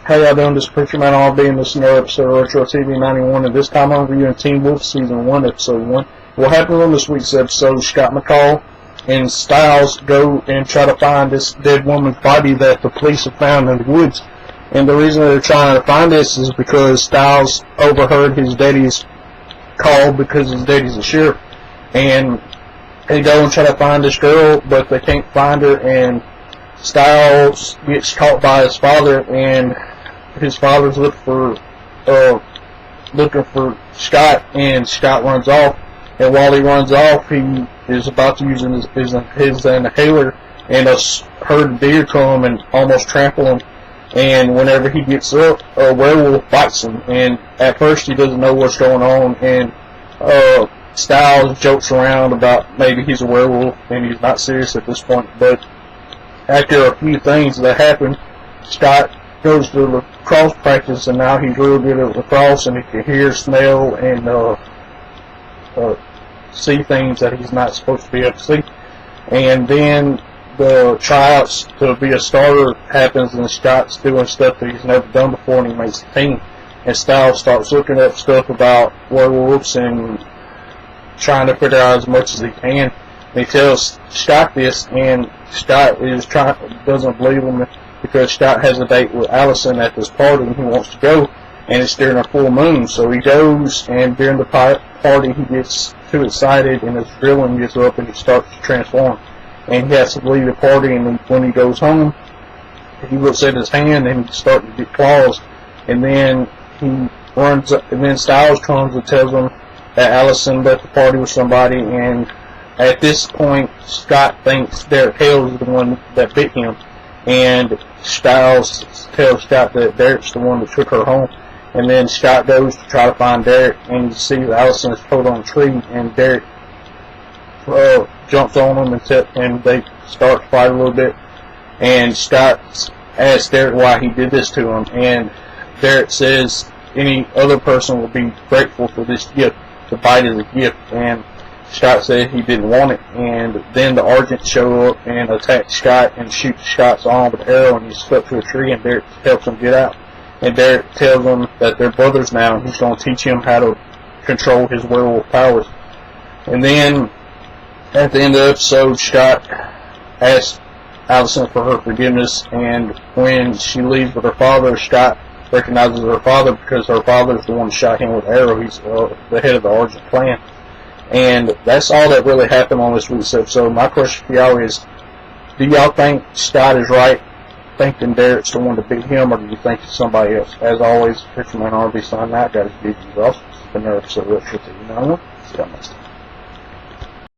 How y'all doing? This is Preacher Man RB, and this is another episode of Retro TV 91, and this time I'm reviewing Teen Wolf Season 1, Episode 1. What happened on this week's episode, Scott McCall and Stiles go and try to find this dead woman's body that the police have found in the woods. And the reason they're trying to find this is because Stiles overheard his daddy's call because his daddy's a sheriff. And they go and try to find this girl, but they can't find her, and Stiles gets caught by his father, and his father's looking for Scott, and Scott runs off. And while he runs off, he is about to use his inhaler, and a herd of deer come and almost trample him. And whenever he gets up, a werewolf bites him. And at first he doesn't know what's going on, and Stiles jokes around about maybe he's a werewolf, and he's not serious at this point. But after a few things that happen, Scott goes to lacrosse practice, and now he's real good at lacrosse, and he can hear, smell, and see things that he's not supposed to be able to see. And then the tryouts to be a starter happens, and Scott's doing stuff that he's never done before, and he makes the team. And Stiles starts looking up stuff about werewolves and trying to figure out as much as he can. And he tells Scott this, and Scott doesn't believe him, because Scott has a date with Allison at this party, and he wants to go, and it's during a full moon. So he goes, and during the party he gets too excited, and his adrenaline gets up, and he starts to transform. And he has to leave the party, and when he goes home, he looks at his hand, and he's starting to get claws. And then he runs up, and then Stiles comes and tells him that Allison left the party with somebody, and at this point, Scott thinks Derek Hale is the one that bit him. And Stiles tells Scott that Derek's the one that took her home. And then Scott goes to try to find Derek, and you see that Allison is pulled on a tree, and Derek jumps on him, and they start to fight a little bit. And Scott asks Derek why he did this to him, and Derek says any other person would be grateful for this gift. The bite is a gift, and Scott said he didn't want it. And then the Argents show up and attack Scott and shoot Scott's arm with an arrow, and he's stuck to a tree, and Derek helps him get out. And Derek tells him that they're brothers now, and he's going to teach him how to control his werewolf powers. And then at the end of the episode, Scott asks Allison for her forgiveness, and when she leaves with her father, Scott recognizes her father because her father is the one who shot him with an arrow. He's the head of the Argent clan. And that's all that really happened on this week's episode. My question for y'all is, do y'all think Scott is right thinking Derek's the one to beat him, or do you think it's somebody else? As always, Preacher Man RB signing out. Guys, be awesome. It's been another episode of Retro TV 91. See y'all next time.